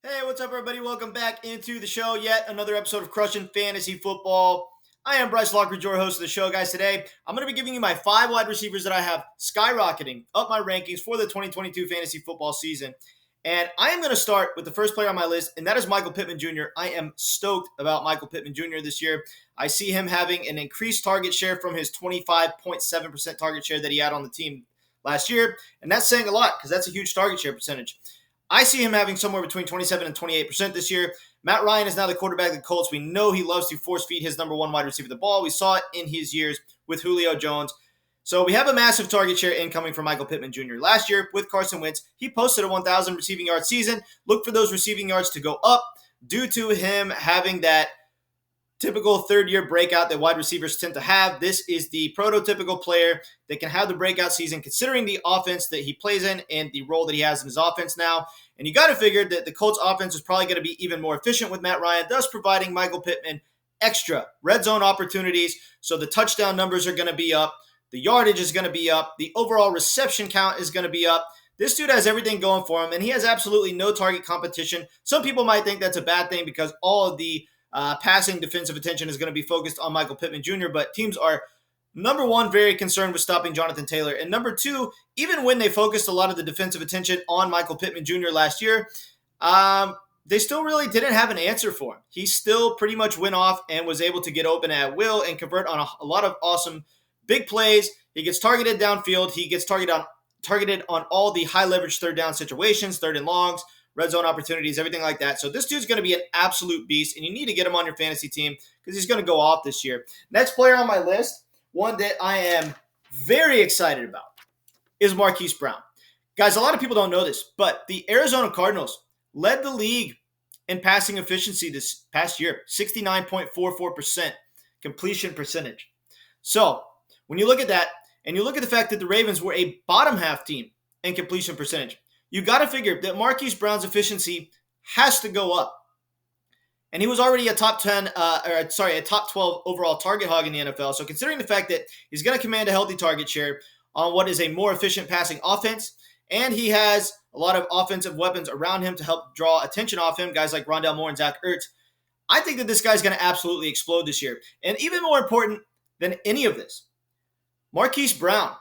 Hey, what's up, everybody? Welcome back into the show. Yet another episode of Crushing Fantasy Football. I am Bryce Lockridge, your host of the show, guys. Today, I'm going to be giving you my 5 wide receivers that I have skyrocketing up my rankings for the 2022 fantasy football season. And I am going to start with the first player on my list, and that is Micheal Pittman Jr. I am stoked about Micheal Pittman Jr. this year. I see him having an increased target share from his 25.7% target share that he had on the team last year. And that's saying a lot because that's a huge target share percentage. I see him having somewhere between 27 and 28% this year. Matt Ryan is now the quarterback of the Colts. We know he loves to force feed his number one wide receiver the ball. We saw it in his years with Julio Jones. So we have a massive target share incoming from Micheal Pittman Jr. Last year with Carson Wentz, he posted a 1,000 receiving yard season. Look for those receiving yards to go up due to him having that typical third-year breakout that wide receivers tend to have. This is the prototypical player that can have the breakout season considering the offense that he plays in and the role that he has in his offense now. And you got to figure that the Colts offense is probably going to be even more efficient with Matt Ryan, thus providing Micheal Pittman extra red zone opportunities. So the touchdown numbers are going to be up. The yardage is going to be up. The overall reception count is going to be up. This dude has everything going for him, and he has absolutely no target competition. Some people might think that's a bad thing because all of the passing defensive attention is going to be focused on Micheal Pittman Jr., but teams are, number one, very concerned with stopping Jonathan Taylor. And number two, even when they focused a lot of the defensive attention on Micheal Pittman Jr. last year, they still really didn't have an answer for him. He still pretty much went off and was able to get open at will and convert on a lot of awesome big plays. He gets targeted downfield. He gets targeted on all the high leverage third down situations, third and longs, red zone opportunities, everything like that. So this dude's going to be an absolute beast, and you need to get him on your fantasy team because he's going to go off this year. Next player on my list, one that I am very excited about, is Marquise Brown. Guys, a lot of people don't know this, but the Arizona Cardinals led the league in passing efficiency this past year, 69.44% completion percentage. So when you look at that, and you look at the fact that the Ravens were a bottom half team in completion percentage, you got to figure that Marquise Brown's efficiency has to go up. And he was already a top 12 overall target hog in the NFL. So considering the fact that he's going to command a healthy target share on what is a more efficient passing offense, and he has a lot of offensive weapons around him to help draw attention off him, guys like Rondale Moore and Zach Ertz, I think that this guy's going to absolutely explode this year. And even more important than any of this, Marquise Brown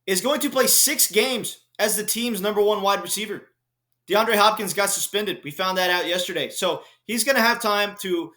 is going to play 6 games as the team's number one wide receiver. DeAndre Hopkins got suspended. We found that out yesterday. So he's going to have time to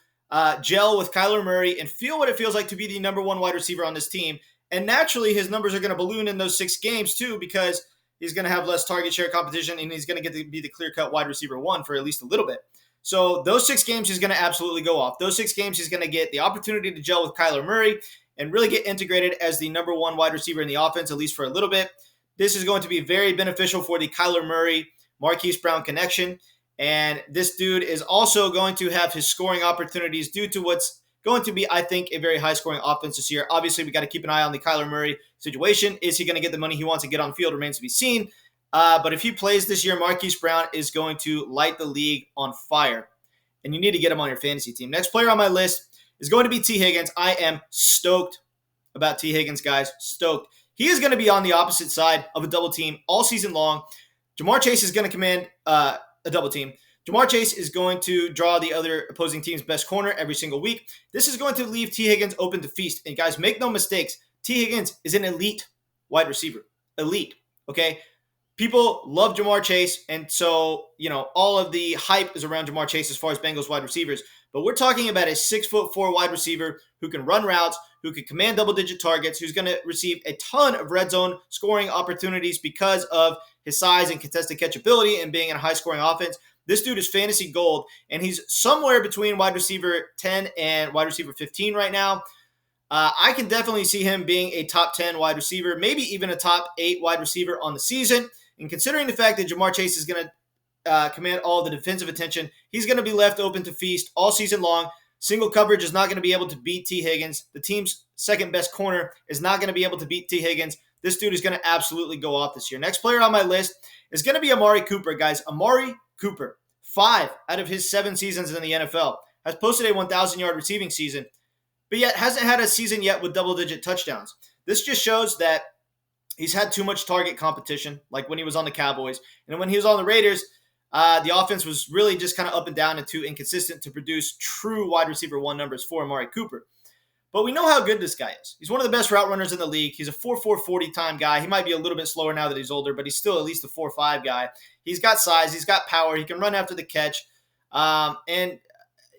gel with Kyler Murray and feel what it feels like to be the number one wide receiver on this team. And naturally, his numbers are going to balloon in those 6 games too because he's going to have less target share competition and he's going to get to be the clear-cut wide receiver one for at least a little bit. So those 6 games he's going to absolutely go off. Those 6 games he's going to get the opportunity to gel with Kyler Murray and really get integrated as the number one wide receiver in the offense, at least for a little bit. This is going to be very beneficial for the Kyler Murray, Marquise Brown connection. And this dude is also going to have his scoring opportunities due to what's going to be, I think, a very high-scoring offense this year. Obviously, we got to keep an eye on the Kyler Murray situation. Is he going to get the money he wants to get on the field? Remains to be seen. But if he plays this year, Marquise Brown is going to light the league on fire. And you need to get him on your fantasy team. Next player on my list is going to be T. Higgins. I am stoked about T. Higgins, guys. Stoked. He is going to be on the opposite side of a double team all season long. Jamar Chase is going to command a double team. Jamar Chase is going to draw the other opposing team's best corner every single week. This is going to leave T. Higgins open to feast. And guys, make no mistakes. T. Higgins is an elite wide receiver. Elite. Okay? People love Jamar Chase. And so, all of the hype is around Jamar Chase as far as Bengals wide receivers. But we're talking about a 6'4" wide receiver who can run routes, who can command double-digit targets, who's going to receive a ton of red zone scoring opportunities because of his size and contested catchability and being in a high-scoring offense. This dude is fantasy gold, and he's somewhere between wide receiver 10 and wide receiver 15 right now. I can definitely see him being a top 10 wide receiver, maybe even a top 8 wide receiver on the season. And considering the fact that Jamar Chase is going to command all the defensive attention, he's going to be left open to feast all season long. Single coverage is not going to be able to beat T. Higgins. The team's second best corner is not going to be able to beat T. Higgins. This dude is going to absolutely go off this year. Next player on my list is going to be Amari Cooper, guys. Amari Cooper, 5 out of his 7 seasons in the NFL, has posted a 1,000-yard receiving season, but yet hasn't had a season yet with double-digit touchdowns. This just shows that he's had too much target competition, like when he was on the Cowboys. And when he was on the Raiders, The offense was really just kind of up and down and too inconsistent to produce true wide receiver one numbers for Amari Cooper. But we know how good this guy is. He's one of the best route runners in the league. He's a 4.4 40 time guy. He might be a little bit slower now that he's older, but he's still at least a 4.5 guy. He's got size. He's got power. He can run after the catch. And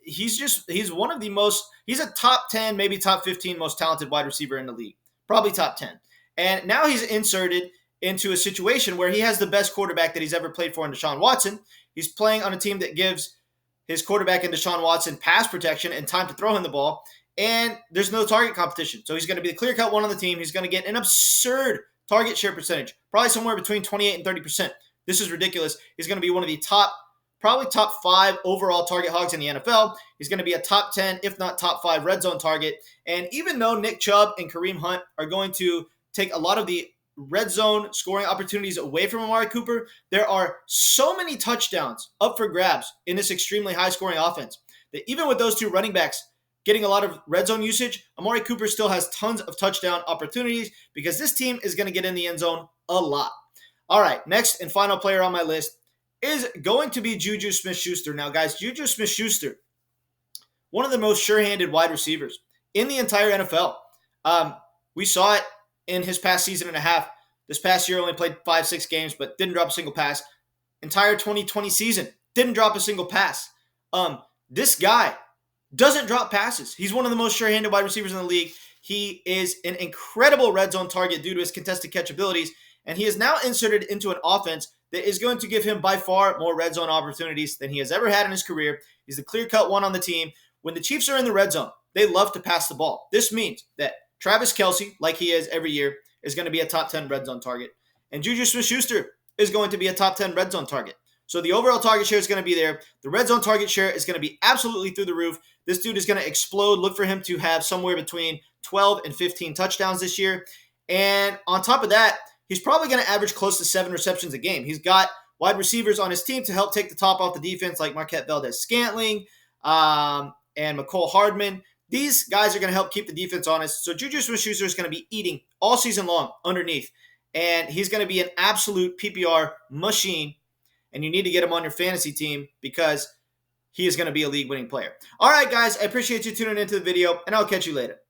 he's one of the most, he's a top 10, maybe top 15 most talented wide receiver in the league. Probably top 10. And now he's inserted into a situation where he has the best quarterback that he's ever played for in Deshaun Watson. He's playing on a team that gives his quarterback in Deshaun Watson pass protection and time to throw him the ball. And there's no target competition. So he's going to be the clear-cut one on the team. He's going to get an absurd target share percentage, probably somewhere between 28 and 30%. This is ridiculous. He's going to be one of the probably top 5 overall target hogs in the NFL. He's going to be a top 10, if not top 5 red zone target. And even though Nick Chubb and Kareem Hunt are going to take a lot of the red zone scoring opportunities away from Amari Cooper, there are so many touchdowns up for grabs in this extremely high-scoring offense that even with those two running backs getting a lot of red zone usage, Amari Cooper still has tons of touchdown opportunities because this team is going to get in the end zone a lot. All right, next and final player on my list is going to be JuJu Smith-Schuster. Now, guys, JuJu Smith-Schuster, one of the most sure-handed wide receivers in the entire NFL. We saw it in his past season and a half. This past year only played 5-6 games, but didn't drop a single pass. Entire 2020 season, didn't drop a single pass. This guy doesn't drop passes. He's one of the most sure-handed wide receivers in the league. He is an incredible red zone target due to his contested catch abilities, and he is now inserted into an offense that is going to give him by far more red zone opportunities than he has ever had in his career. He's the clear-cut one on the team. When the Chiefs are in the red zone, they love to pass the ball. This means that Travis Kelce, like he is every year, is going to be a top 10 red zone target. And JuJu Smith-Schuster is going to be a top 10 red zone target. So the overall target share is going to be there. The red zone target share is going to be absolutely through the roof. This dude is going to explode. Look for him to have somewhere between 12 and 15 touchdowns this year. And on top of that, he's probably going to average close to 7 receptions a game. He's got wide receivers on his team to help take the top off the defense like Marquette Valdez-Scantling and McCole Hardman. These guys are going to help keep the defense honest. So JuJu Smith-Schuster is going to be eating all season long underneath. And he's going to be an absolute PPR machine. And you need to get him on your fantasy team because he is going to be a league-winning player. All right, guys, I appreciate you tuning into the video, and I'll catch you later.